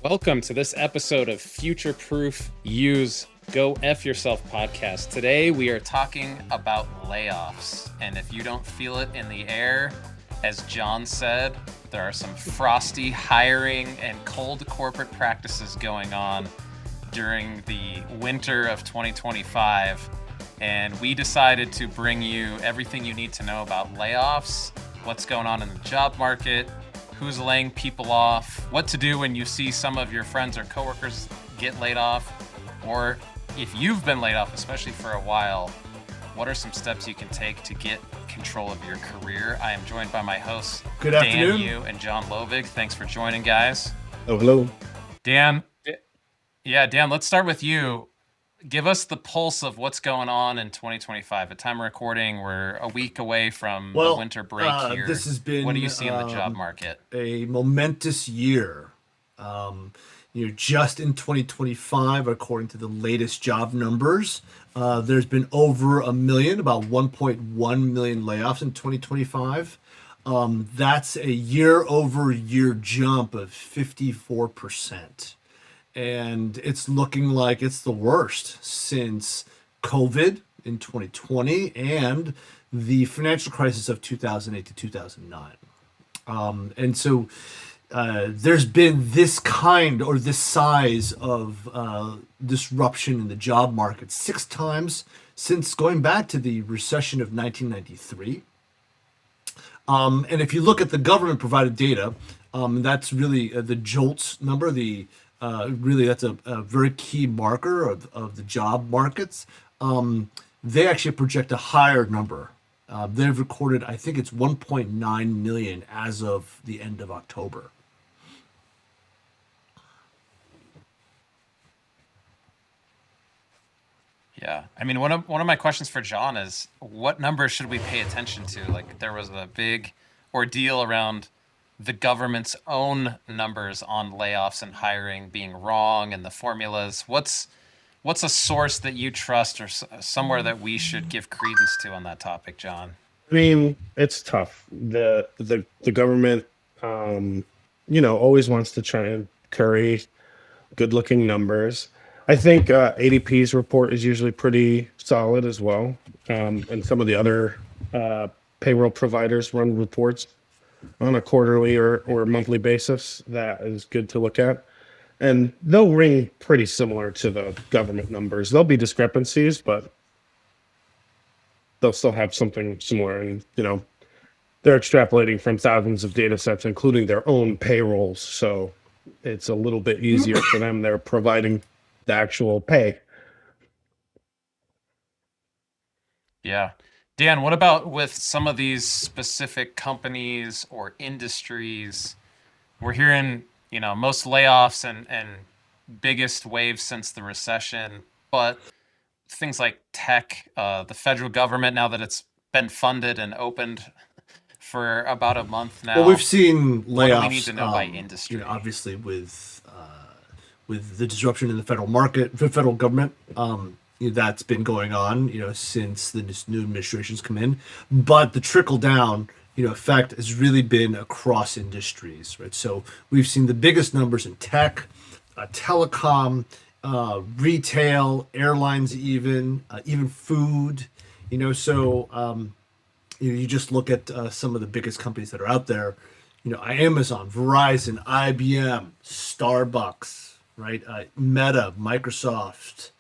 Welcome to this episode of Future Proof Use Go F Yourself podcast. Today we are talking about layoffs. And if you don't feel it in the air, as John said, there are some frosty hiring and cold corporate practices going on during the winter of 2025. And we decided to bring you everything you need to know about layoffs, what's going on in the job market, who's laying people off, what to do when you see some of your friends or coworkers get laid off, or if you've been laid off, especially for a while, what are some steps you can take to get control of your career? I am joined by my hosts, Good afternoon. Dan Yu and John Lovig. Thanks for joining, guys. Oh, hello. Dan, let's start with you. Give us the pulse of what's going on in 2025. At time of recording, we're a week away from the winter break here. This has been What do you see in the job market? a momentous year. Just in 2025, according to the latest job numbers, there's been over a million, about 1.1 million layoffs in 2025. That's a year-over-year jump of 54%. And it's looking like it's the worst since COVID in 2020 and the financial crisis of 2008 to 2009. And so there's been this kind or this size of disruption in the job market 6 times since going back to the recession of 1993. And if you look at the government provided data, that's really the JOLTS number, really that's a very key marker of the job markets. They actually project a higher number. They've recorded, I think it's 1.9 million as of the end of October. Yeah. I mean, one of my questions for John is what numbers should we pay attention to? Like there was a big ordeal around the government's own numbers on layoffs and hiring being wrong and the formulas. What's a source that you trust or somewhere that we should give credence to on that topic, John? I mean, it's tough. The government, always wants to try and curry good-looking numbers. I think ADP's report is usually pretty solid as well, and some of the other payroll providers run reports on a quarterly or monthly basis that is good to look at. And they'll ring pretty similar to the government numbers. There'll be discrepancies, but they'll still have something similar. And, they're extrapolating from thousands of data sets, including their own payrolls. So it's a little bit easier for them. They're providing the actual pay. Yeah. Dan, what about with some of these specific companies or industries? We're hearing, most layoffs and biggest waves since the recession, but things like tech, the federal government, now that it's been funded and opened for about a month now. Well, we've seen What do we need layoffs, to know by industry? obviously with the disruption in the federal market, the federal government. That's been going on, since this new administration's come in. But the trickle down, effect has really been across industries, right? So we've seen the biggest numbers in tech, telecom, retail, airlines, even food. You just look at some of the biggest companies that are out there. Amazon, Verizon, IBM, Starbucks, right? Meta, Microsoft.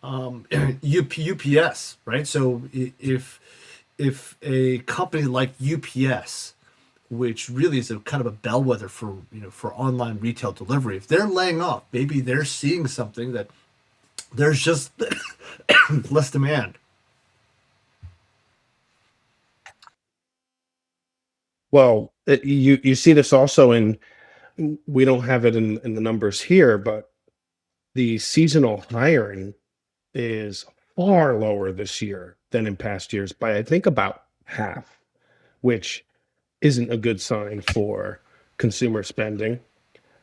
UPS, right? So if a company like UPS, which really is a kind of a bellwether for online retail delivery, if they're laying off, maybe they're seeing something that there's just less demand. Well, you see this also we don't have it in the numbers here, but the seasonal hiring is far lower this year than in past years by I think about half, which isn't a good sign for consumer spending.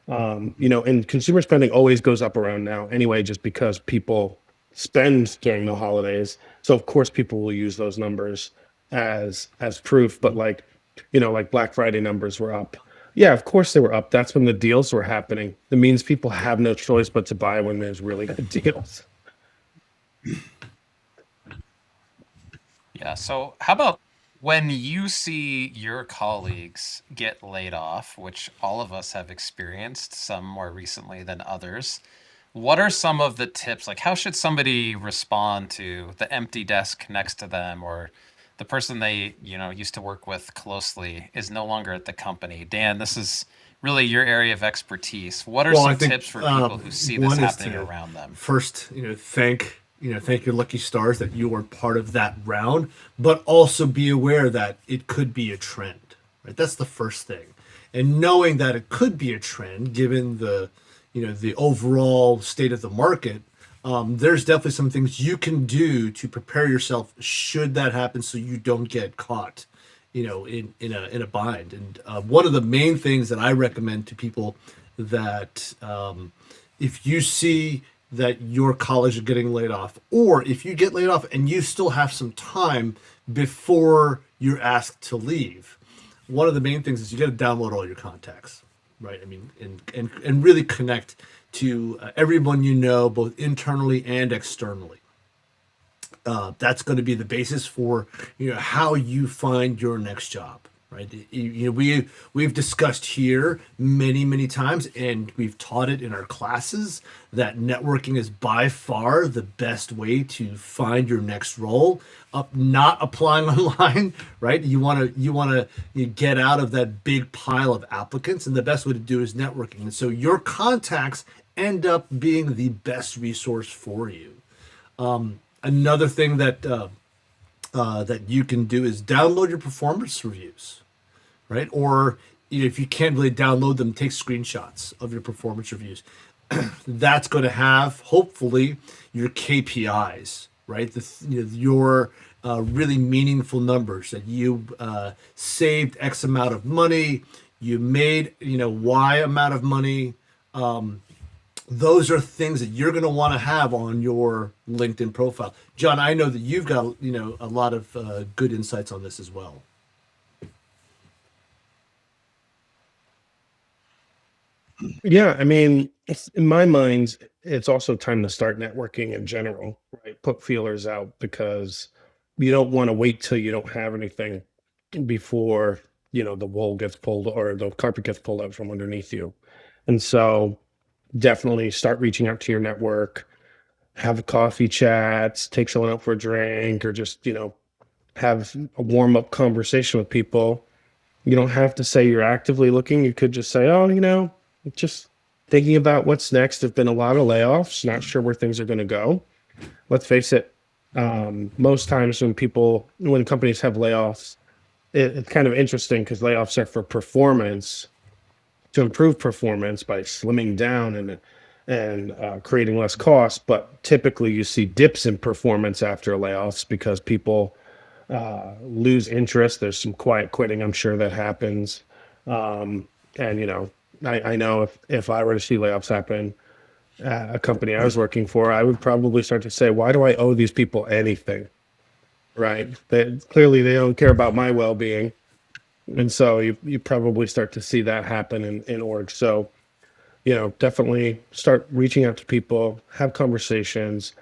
And consumer spending always goes up around now anyway, just because people spend during the holidays. So of course people will use those numbers as proof. But like Black Friday numbers were up Yeah, of course they were up. That's when the deals were happening. That means people have no choice but to buy when there's really good deals. Yeah. So, how about when you see your colleagues get laid off, which all of us have experienced, some more recently than others? What are some of the tips? Like, how should somebody respond to the empty desk next to them, or the person they, used to work with closely is no longer at the company? Dan, this is really your area of expertise. What are Well, I some think tips for people who see this one is happening to around them? first, thank your lucky stars that you were part of that round, but also be aware that it could be a trend, right? That's the first thing, and knowing that it could be a trend, given the overall state of the market. There's definitely some things you can do to prepare yourself should that happen, so you don't get caught in a bind. And one of the main things that I recommend to people that if you see that your college is getting laid off, or if you get laid off and you still have some time before you're asked to leave, one of the main things is you got to download all your contacts, right? I mean, and really connect to everyone you know, both internally and externally. That's going to be the basis for how you find your next job, right? We've discussed here many times, and we've taught it in our classes that networking is by far the best way to find your next role. Up, not applying online, right? You want to get out of that big pile of applicants, and the best way to do is networking. And so your contacts end up being the best resource for you. Another thing that you can do is download your performance reviews, right? Or if you can't really download them, take screenshots of your performance reviews. That's going to have hopefully your KPIs, right? Your really meaningful numbers that you saved X amount of money, you made Y amount of money. Those are things that you're going to want to have on your LinkedIn profile. John, I know that you've got a lot of good insights on this as well. Yeah, I mean, in my mind, it's also time to start networking in general, right? Put feelers out because you don't want to wait till you don't have anything before, the wool gets pulled or the carpet gets pulled out from underneath you. And so definitely start reaching out to your network, have coffee chats, take someone out for a drink, or just, have a warm up conversation with people. You don't have to say you're actively looking. You could just say, oh, just thinking about what's next. There've been a lot of layoffs, not sure where things are going to go. Let's face it, most times when companies have layoffs, it's kind of interesting because layoffs are for performance, to improve performance by slimming down and creating less cost. But typically, you see dips in performance after layoffs because people lose interest. There's some quiet quitting, I'm sure that happens. And I know if I were to see layoffs happen at a company I was working for, I would probably start to say, why do I owe these people anything? Right? Clearly they don't care about my well-being. And so you probably start to see that happen in org. So, definitely start reaching out to people, have conversations,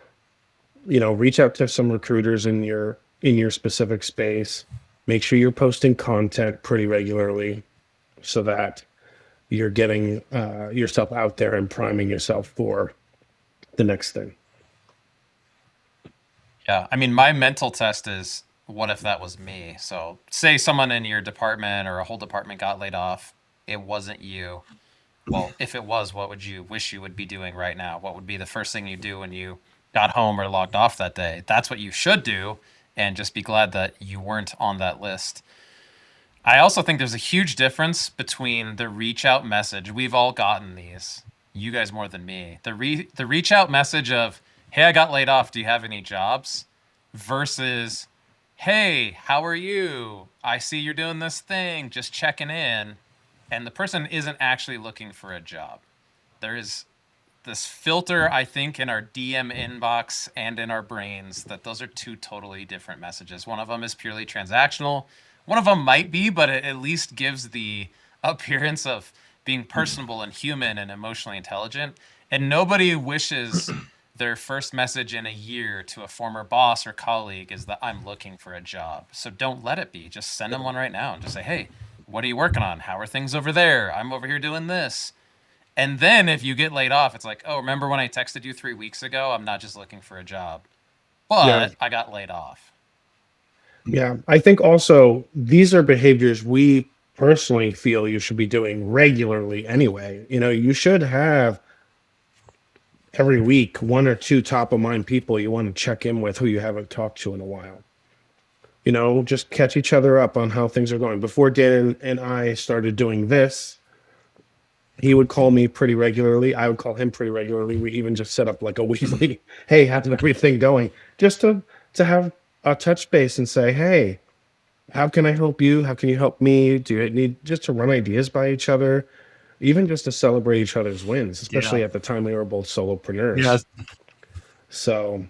reach out to some recruiters in your specific space. Make sure you're posting content pretty regularly so that you're getting yourself out there and priming yourself for the next thing. Yeah, I mean, my mental test is what if that was me? So, say someone in your department or a whole department got laid off, it wasn't you. Well, if it was, what would you wish you would be doing right now? What would be the first thing you do when you got home or logged off that day? That's what you should do, and just be glad that you weren't on that list. I also think there's a huge difference between the reach out message. We've all gotten these. You guys more than me. The reach out message of, "Hey, I got laid off. Do you have any jobs?" versus, "Hey, how are you? I see you're doing this thing, just checking in." And the person isn't actually looking for a job. There is this filter, I think, in our DM inbox and in our brains that those are two totally different messages. One of them is purely transactional. One of them might be, but it at least gives the appearance of being personable and human and emotionally intelligent. And nobody wishes their first message in a year to a former boss or colleague is that I'm looking for a job. So don't let it be. Just send them one right now and just say, hey, what are you working on? How are things over there? I'm over here doing this. And then if you get laid off, it's like, oh, remember when I texted you 3 weeks ago? I'm not just looking for a job, Yeah. but I got laid off. Yeah. I think also these are behaviors we personally feel you should be doing regularly anyway. You should have every week one or two top of mind people you want to check in with who you haven't talked to in a while. Just catch each other up on how things are going. Before Dan and I started doing this, he would call me pretty regularly. I would call him pretty regularly. We even just set up like a weekly, hey, how's everything going? Just to have a touch base and say, hey, how can I help you? How can you help me? Do you need just to run ideas by each other? Even just to celebrate each other's wins, Yeah. especially at the time we were both Yeah. solopreneurs. So,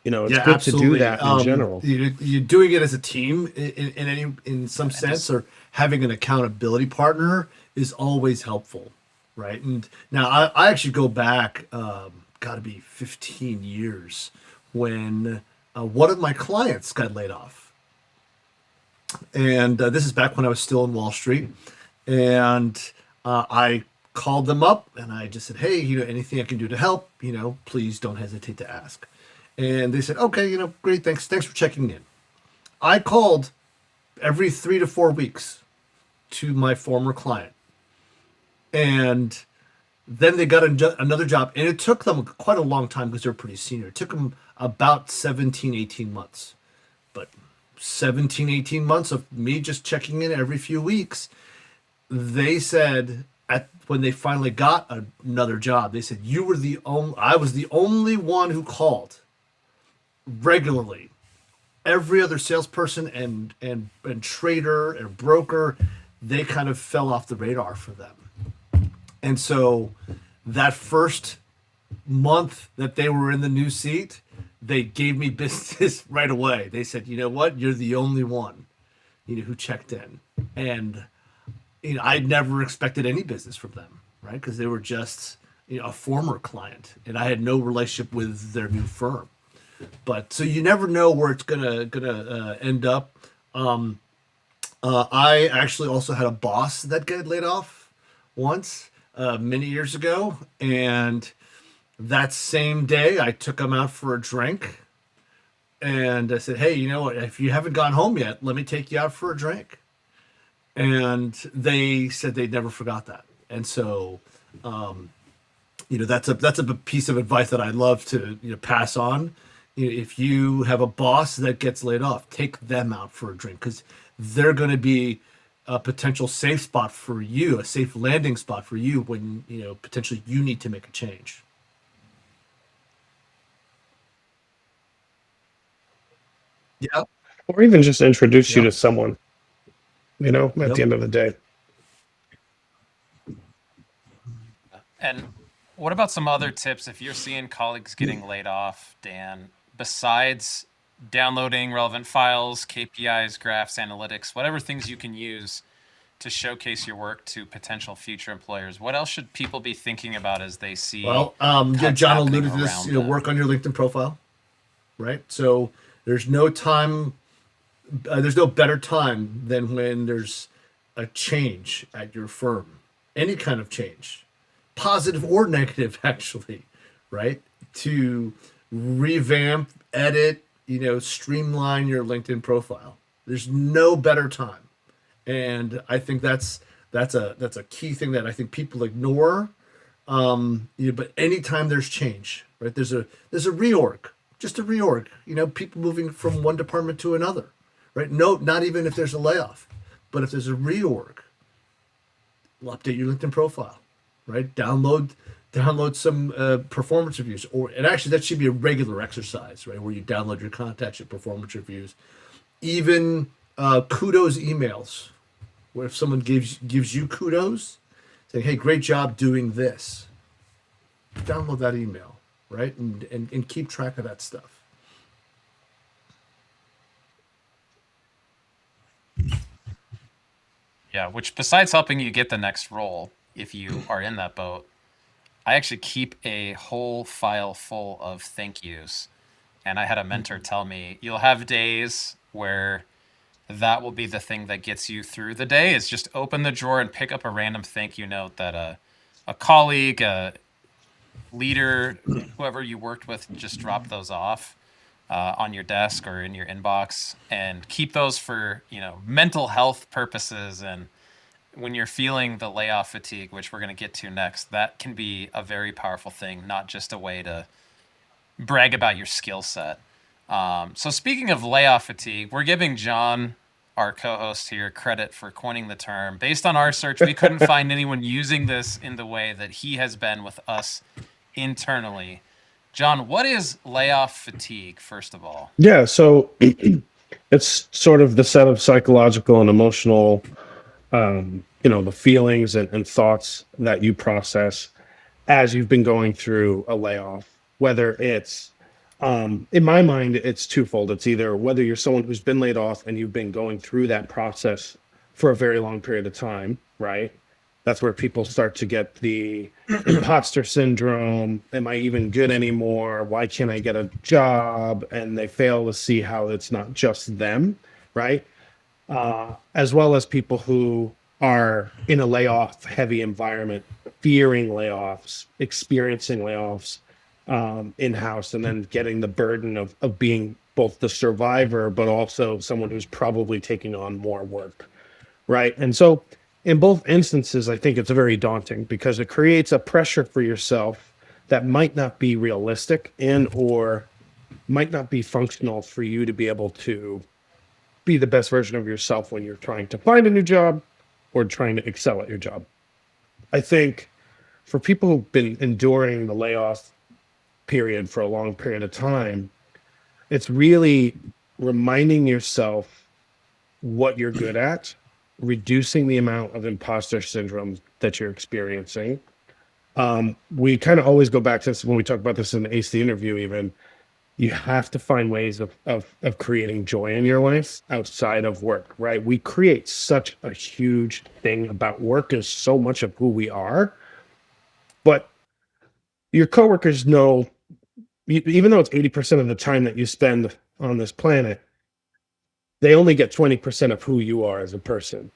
it's Yeah, good to do absolutely. that in general. You're doing it as a team in some And sense, just or having an accountability partner is always helpful, right? And now I actually go back, got to be 15 years when one of my clients got laid off, and this is back when I was still in Wall Street, and I called them up and I just said, hey, anything I can do to help, please don't hesitate to ask. And they said, okay, great, thanks for checking in. I called every 3 to 4 weeks to my former client, and then they got another job, and it took them quite a long time because they're pretty senior. It took them about 17, 18 months. But 17, 18 months of me just checking in every few weeks, they said when they finally got another job, they said, I was the only one who called regularly. Every other salesperson and trader and broker, they kind of fell off the radar for them. And so that first month that they were in the new seat, they gave me business right away. They said, you know what, you're the only one, who checked in. And I never expected any business from them, right? Because they were just a former client, and I had no relationship with their new firm. But so you never know where it's gonna end up. I actually also had a boss that got laid off once, many years ago, and that same day I took him out for a drink, and I said, "Hey, you know what? If you haven't gone home yet, let me take you out for a drink." And they said they never forgot that. And so, that's a piece of advice that I love to pass on. If you have a boss that gets laid off, take them out for a drink, because they're going to be a potential safe spot for you, a safe landing spot for you when potentially you need to make a change. Yeah. Or even just introduce you Yep. to someone, at the Yep. end of the day. And what about some other tips if you're seeing colleagues getting laid off, Dan, besides downloading relevant files, KPIs, graphs, analytics, whatever things you can use to showcase your work to potential future employers? What else should people be thinking about as they see Well, cuts John happening alluded to this. around them? Work on your LinkedIn profile, right? So there's no time. There's no better time than when there's a change at your firm, any kind of change, positive or negative, actually, right? To revamp, edit, streamline your LinkedIn profile. There's no better time, and I think that's a key thing that I think people ignore. But anytime there's change, right? There's a reorg, just a reorg. People moving from one department to another, right? No, not even if there's a layoff, but if there's a reorg, we'll update your LinkedIn profile, right? Download some performance reviews, and actually that should be a regular exercise, right? Where you download your contacts, your performance reviews, even kudos emails, where if someone gives you kudos, saying, "Hey, great job doing this," download that email, right? And keep track of that stuff. Yeah, which besides helping you get the next role, if you are in that boat, I actually keep a whole file full of thank yous. And I had a mentor tell me, you'll have days where that will be the thing that gets you through the day is just open the drawer and pick up a random thank you note that a colleague, a leader, whoever you worked with just dropped those off on your desk or in your inbox, and keep those for, mental health purposes. And when you're feeling the layoff fatigue, which we're going to get to next, that can be a very powerful thing, not just a way to brag about your skill set. So speaking of layoff fatigue, we're giving John, our co-host here, credit for coining the term. Based on our search, we couldn't find anyone using this in the way that he has been with us internally. John, what is layoff fatigue, first of all? Yeah, so it's sort of the set of psychological and emotional, the feelings and thoughts that you process as you've been going through a layoff. Whether it's, in my mind, it's twofold. It's either whether you're someone who's been laid off and you've been going through that process for a very long period of time, right? That's where people start to get the imposter syndrome. Am I even good anymore? Why can't I get a job? And they fail to see how it's not just them, right? As well as people who are in a layoff heavy environment, fearing layoffs, experiencing layoffs in-house, and then getting the burden of being both the survivor, but also someone who's probably taking on more work, right? And so in both instances, I think it's very daunting because it creates a pressure for yourself that might not be realistic and or might not be functional for you to be able to be the best version of yourself when you're trying to find a new job or trying to excel at your job. I think for people who've been enduring the layoff period for a long period of time, it's really reminding yourself what you're good at, reducing the amount of imposter syndrome that you're experiencing. We kind of always go back to this when we talk about this in the AC interview, even. You have to find ways of creating joy in your life outside of work, right? We create such a huge thing about work is so much of who we are, but your coworkers know, even though it's 80% of the time that you spend on this planet, they only get 20% of who you are as a person,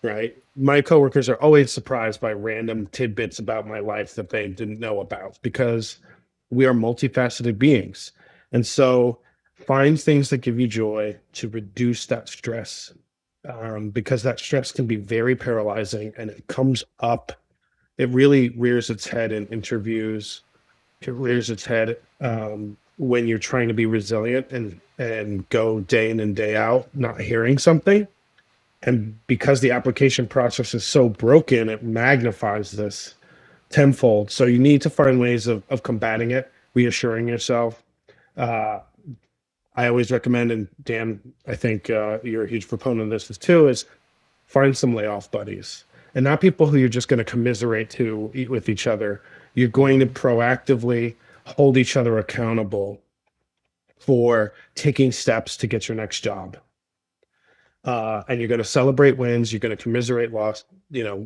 right? My coworkers are always surprised by random tidbits about my life that they didn't know about because we are multifaceted beings. And so find things that give you joy to reduce that stress, because that stress can be very paralyzing and it comes up. It really rears its head in interviews. It rears its head when you're trying to be resilient and go day in and day out, not hearing something. And because the application process is so broken, it magnifies this tenfold. So you need to find ways of combating it, reassuring yourself. Uh, I always recommend, and Dan, I think you're a huge proponent of this too, is find some layoff buddies and not people who you're just going to commiserate to eat with each other. You're going to proactively hold each other accountable for taking steps to get your next job. And you're going to celebrate wins. You're going to commiserate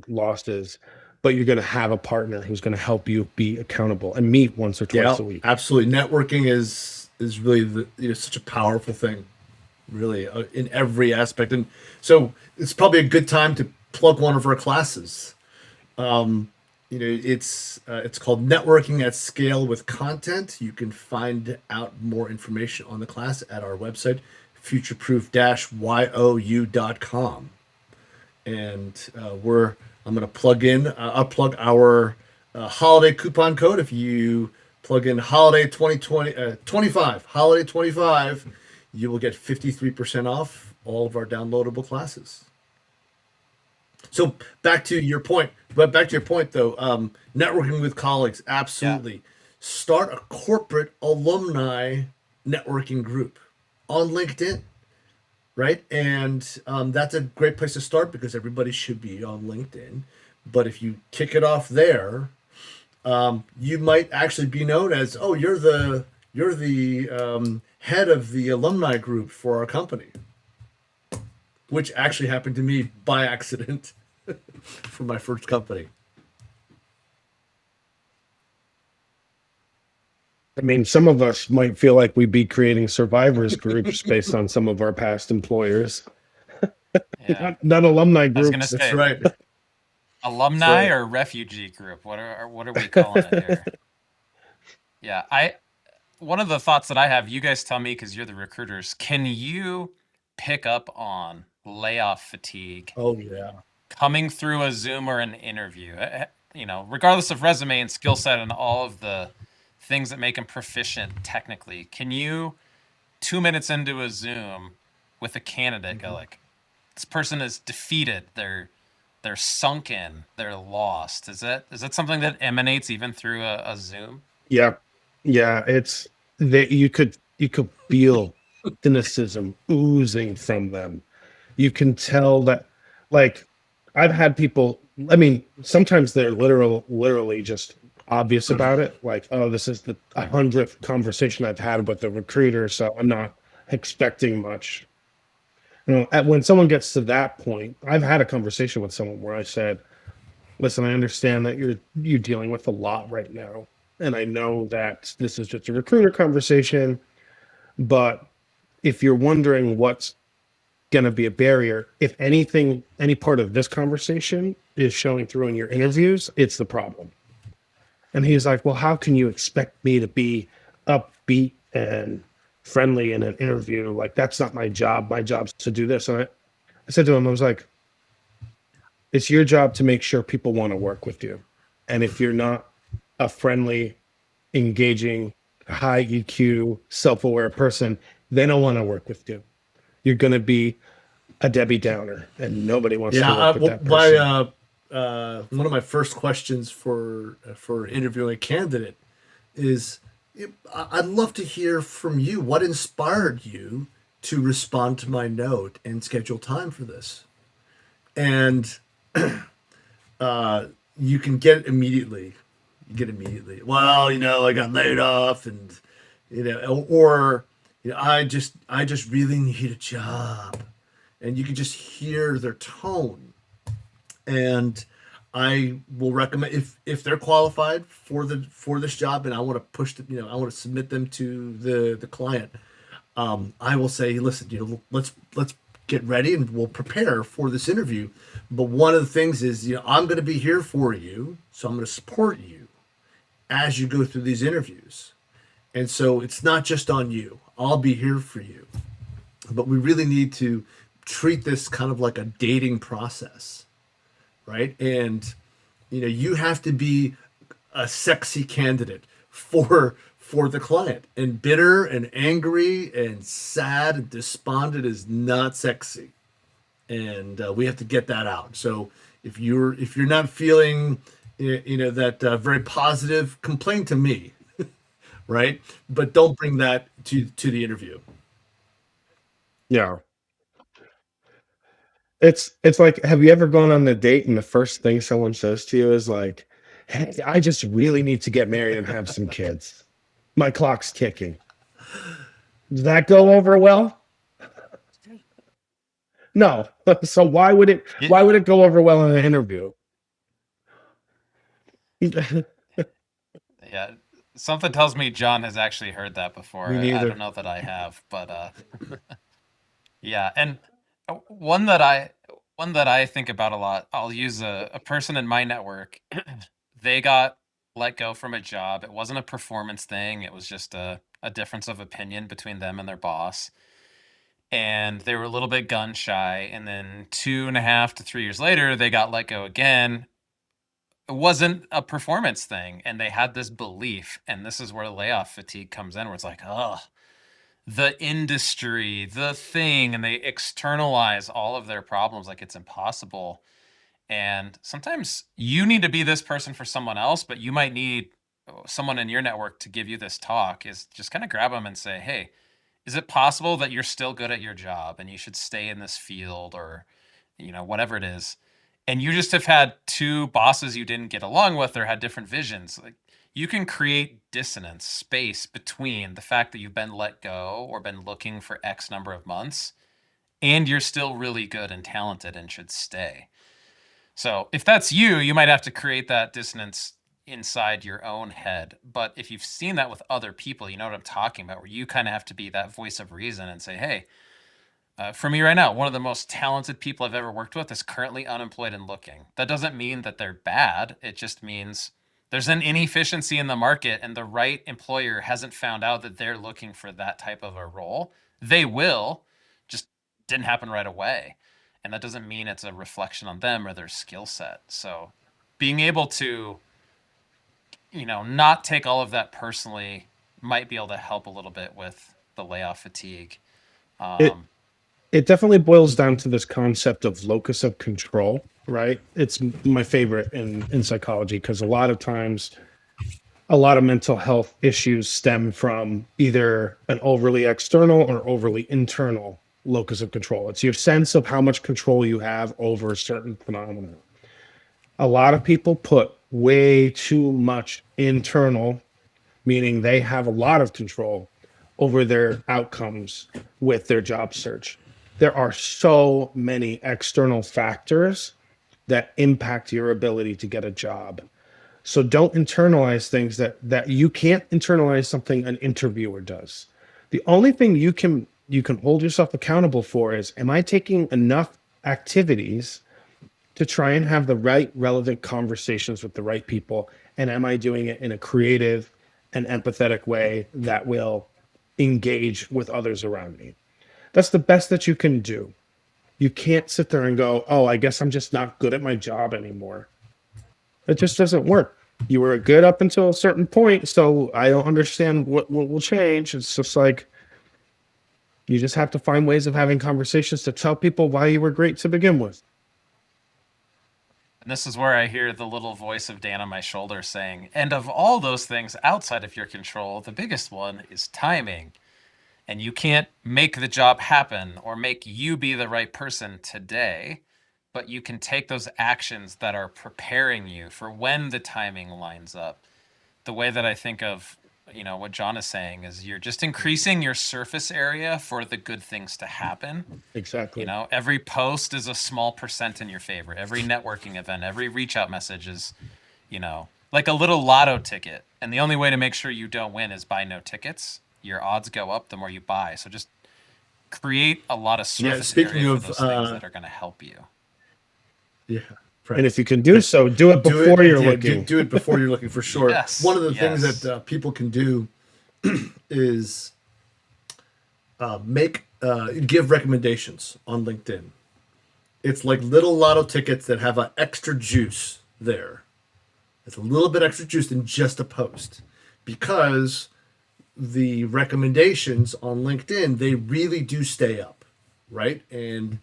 losses, but you're going to have a partner who's going to help you be accountable and meet once or twice a week. Absolutely. Networking is really such a powerful thing, really, in every aspect. And so it's probably a good time to plug one of our classes. It's called Networking at Scale with Content. You can find out more information on the class at our website, futureproof-you.com. And I'm going to plug in, I'll plug our holiday coupon code. If you plug in holiday 25, holiday 25, you will get 53% off all of our downloadable classes. So back to your point, though, networking with colleagues, absolutely. Yeah. Start a corporate alumni networking group on LinkedIn, right? And that's a great place to start because everybody should be on LinkedIn. But if you kick it off there, you might actually be known as, oh, you're the head of the alumni group for our company. which actually happened to me by accident for my first company. I mean, some of us might feel like we'd be creating survivors groups based on some of our past employers, Yeah. not alumni I was gonna groups. That's say right. That's alumni right. or refugee group. What are we calling it here? Yeah, I one of the thoughts that I have, you guys tell me because you're the recruiters. Can you pick up on layoff fatigue Oh yeah. coming through a Zoom or an interview? Regardless of resume and skill set and all of the things that make them proficient technically, can you 2 minutes into a Zoom with a candidate go Mhm. like, this person is defeated. They're sunken. They're lost. Is that something that emanates even through a Zoom? Yeah, yeah, it's that you could feel cynicism oozing from them. You can tell that, like, I've had people. I mean, sometimes they're literally just obvious about it. Like, oh, this is the 100th conversation I've had with a recruiter, so I'm not expecting much. When someone gets to that point, I've had a conversation with someone where I said, "Listen, I understand that you're dealing with a lot right now, and I know that this is just a recruiter conversation, but if you're wondering what's going to be a barrier, if anything, any part of this conversation is showing through in your interviews, it's the problem." And he's like, "Well, how can you expect me to be upbeat and friendly in an interview? Like, that's not my job. My job's to do this." And I said to him, I was like, "It's your job to make sure people want to work with you. And if you're not a friendly, engaging, high EQ, self aware person, they don't want to work with you. You're going to be a Debbie Downer, and nobody wants to Yeah. work with Well, that person." one of my first questions for interviewing a candidate is, I'd love to hear from you. What inspired you to respond to my note and schedule time for this? And uh, you can get it immediately. You get it immediately. Well, I got laid off, and or I just really need a job, and you can just hear their tone. And I will recommend, if they're qualified for this job, and I want to I want to submit them to the client. I will say, listen, let's get ready and we'll prepare for this interview. But one of the things is, I'm going to be here for you, so I'm going to support you as you go through these interviews. And so it's not just on you. I'll be here for you. But we really need to treat this kind of like a dating process, right? And you have to be a sexy candidate for the client. And bitter and angry and sad and despondent is not sexy, and we have to get that out. So if you're not feeling that very positive, complain to me, right? But don't bring that to the interview. Yeah. It's like, have you ever gone on a date and the first thing someone says to you is like, "Hey, I just really need to get married and have some kids. My clock's ticking." Does that go over well? No. So Yeah, why would it go over well in an interview? yeah. Something tells me John has actually heard that before. Me I don't neither. know that I have, but yeah. And one that I think about a lot. I'll use a person in my network. They got let go from a job. It wasn't a performance thing. It was just a difference of opinion between them and their boss. And they were a little bit gun shy. And then 2.5 to 3 years later, they got let go again. It wasn't a performance thing. And they had this belief. And this is where layoff fatigue comes in, where it's like, oh, the industry, the thing, and they externalize all of their problems like it's impossible. And sometimes you need to be this person for someone else, but you might need someone in your network to give you this talk, is just kind of grab them and say, hey, is it possible that you're still good at your job and you should stay in this field, or whatever it is, and you just have had two bosses you didn't get along with or had different visions. Like, you can create dissonance space between the fact that you've been let go or been looking for X number of months and you're still really good and talented and should stay. So if that's you, you might have to create that dissonance inside your own head. But if you've seen that with other people, you know what I'm talking about, where you kind of have to be that voice of reason and say, hey, for me right now, one of the most talented people I've ever worked with is currently unemployed and looking. That doesn't mean that they're bad. It just means there's an inefficiency in the market and the right employer hasn't found out that they're looking for that type of a role. They will, just didn't happen right away. And that doesn't mean it's a reflection on them or their skill set. So being able to, not take all of that personally might be able to help a little bit with the layoff fatigue. It it definitely boils down to this concept of locus of control, right? It's my favorite in psychology because a lot of times a lot of mental health issues stem from either an overly external or overly internal locus of control. It's your sense of how much control you have over a certain phenomenon. A lot of people put way too much internal, meaning they have a lot of control over their outcomes with their job search. There are so many external factors that impact your ability to get a job. So don't internalize things that you can't internalize something an interviewer does. The only thing you can hold yourself accountable for is, am I taking enough activities to try and have the right relevant conversations with the right people? And am I doing it in a creative and empathetic way that will engage with others around me? That's the best that you can do. You can't sit there and go, oh, I guess I'm just not good at my job anymore. It just doesn't work. You were good up until a certain point, so I don't understand what will change. It's just like, you just have to find ways of having conversations to tell people why you were great to begin with. And this is where I hear the little voice of Dan on my shoulder saying, and of all those things outside of your control, the biggest one is timing. And you can't make the job happen or make you be the right person today, but you can take those actions that are preparing you for when the timing lines up. The way that I think of, what John is saying is you're just increasing your surface area for the good things to happen. Exactly. Every post is a small percent in your favor. Every networking event, every reach out message is, like a little lotto ticket. And the only way to make sure you don't win is buy no tickets. Your odds go up the more you buy. So just create a lot of surface area for those things that are going to help you. Yeah. Right. And if you can do so, do it before you're looking. Do it before you're looking, for sure. Yes, one of the things that people can do is give recommendations on LinkedIn. It's like little lotto tickets that have an extra juice there. It's a little bit extra juice than just a post, because the recommendations on LinkedIn, they really do stay up, right? And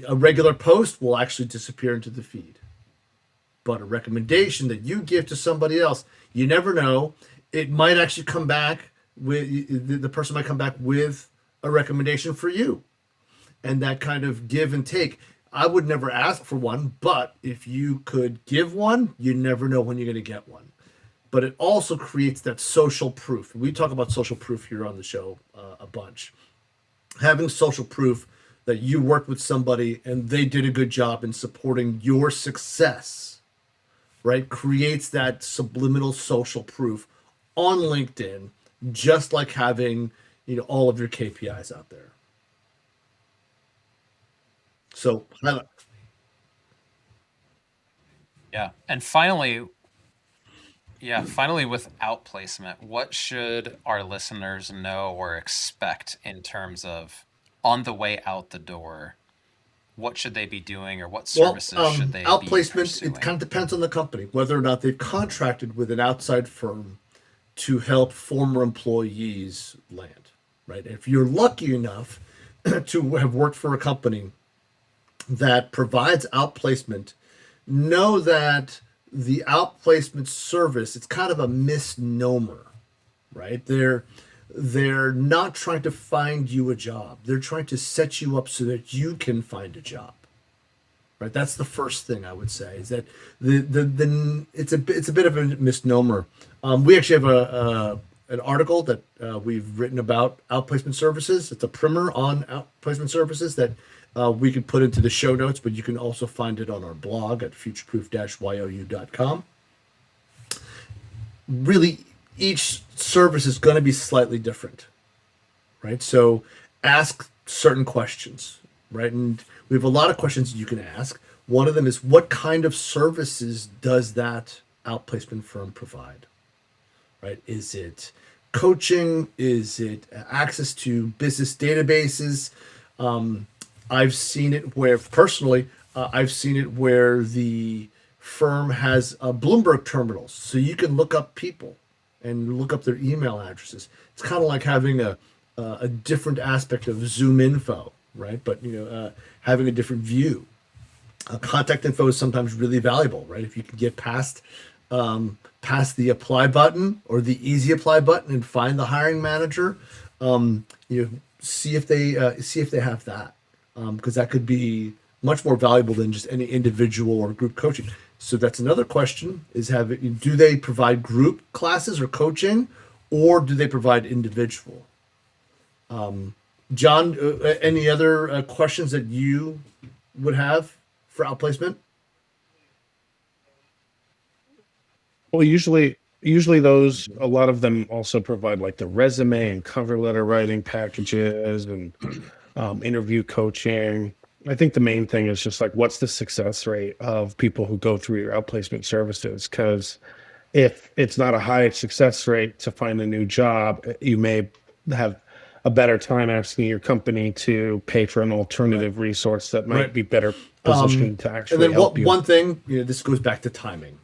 a regular post will actually disappear into the feed. But a recommendation that you give to somebody else, you never know. It might actually come back with, the person might come back with a recommendation for you. And that kind of give and take. I would never ask for one, but if you could give one, you never know when you're going to get one. But it also creates that social proof. We talk about social proof here on the show a bunch. Having social proof that you worked with somebody and they did a good job in supporting your success, right? Creates that subliminal social proof on LinkedIn, just like having, all of your KPIs out there. So, yeah. And finally, with Outplacement, what should our listeners know or expect in terms of on the way out the door? What should they be doing, or what services should they Outplacement, be pursuing? it kind of depends on the company, whether or not they've contracted with an outside firm to help former employees land, right? If you're lucky enough to have worked for a company that provides outplacement, know that the outplacement service, it's kind of a misnomer, right? They're not trying to find you a job. They're trying to set you up so that you can find a job, right? That's the first thing I would say, is that it's a bit of a misnomer. We actually have an article that we've written about outplacement services. It's a primer on outplacement services that we can put into the show notes, but you can also find it on our blog at futureproof-you.com. Really, each service is going to be slightly different, right? So ask certain questions, right? And we have a lot of questions you can ask. One of them is, what kind of services does that outplacement firm provide, right? Is it coaching? Is it access to business databases? I've seen it where, personally, I've seen it where the firm has Bloomberg terminals, so you can look up people and look up their email addresses. It's kind of like having a different aspect of Zoom info, right? But having a different view. Contact info is sometimes really valuable, right? If you can get past the apply button or the easy apply button and find the hiring manager, see if they have that, because that could be much more valuable than just any individual or group coaching. So that's another question: is do they provide group classes or coaching, or do they provide individual? John, any other questions that you would have for outplacement? Well, usually those, a lot of them also provide like the resume and cover letter writing packages and interview coaching. I think the main thing is just like, what's the success rate of people who go through your outplacement services? Because if it's not a high success rate to find a new job, you may have a better time asking your company to pay for an alternative resource that might be better positioned to actually and then help you. One thing, this goes back to timing,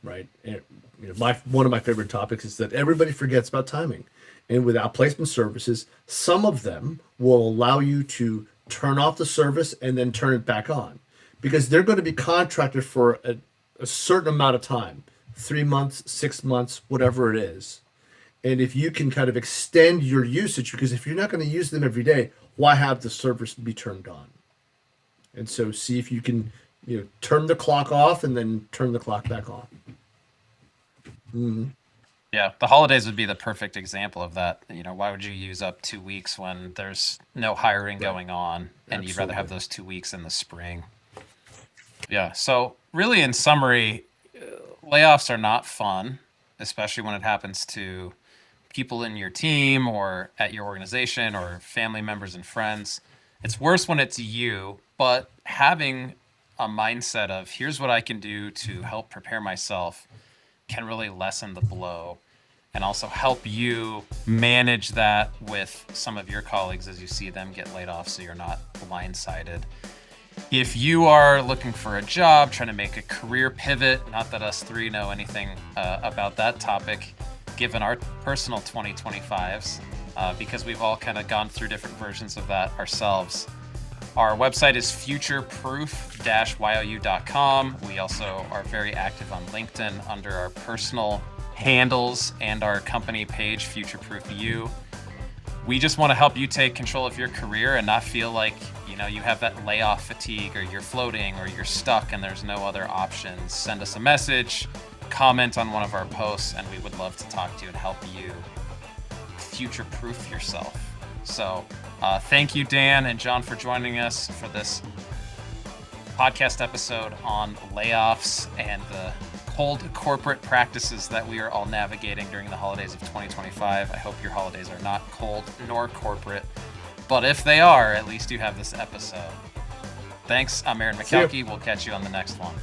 right? And, one of my favorite topics is that everybody forgets about timing. And with outplacement services, some of them will allow you to turn off the service and then turn it back on, because they're going to be contracted for a certain amount of time, 3 months, 6 months, whatever it is. And if you can kind of extend your usage, because if you're not going to use them every day, why have the service be turned on? And so see if you can, turn the clock off and then turn the clock back on. Mm-hmm. Yeah, the holidays would be the perfect example of that. Why would you use up 2 weeks when there's no hiring going on, and you'd rather have those 2 weeks in the spring? Yeah, so really in summary, layoffs are not fun, especially when it happens to people in your team or at your organization or family members and friends. It's worse when it's you, but having a mindset of, here's what I can do to help prepare myself, can really lessen the blow and also help you manage that with some of your colleagues as you see them get laid off, so you're not blindsided. If you are looking for a job, trying to make a career pivot, not that us three know anything about that topic, given our personal 2025s, because we've all kind of gone through different versions of that ourselves. Our website is futureproof-you.com. We also are very active on LinkedIn under our personal handles and our company page, Futureproof You. We just want to help you take control of your career and not feel like, you have that layoff fatigue, or you're floating, or you're stuck and there's no other options. Send us a message, comment on one of our posts, and we would love to talk to you and help you future-proof yourself. So thank you, Dan and John, for joining us for this podcast episode on layoffs and the cold corporate practices that we are all navigating during the holidays of 2025. I hope your holidays are not cold nor corporate, but if they are, at least you have this episode. Thanks. I'm Aaron Makelky. We'll catch you on the next one.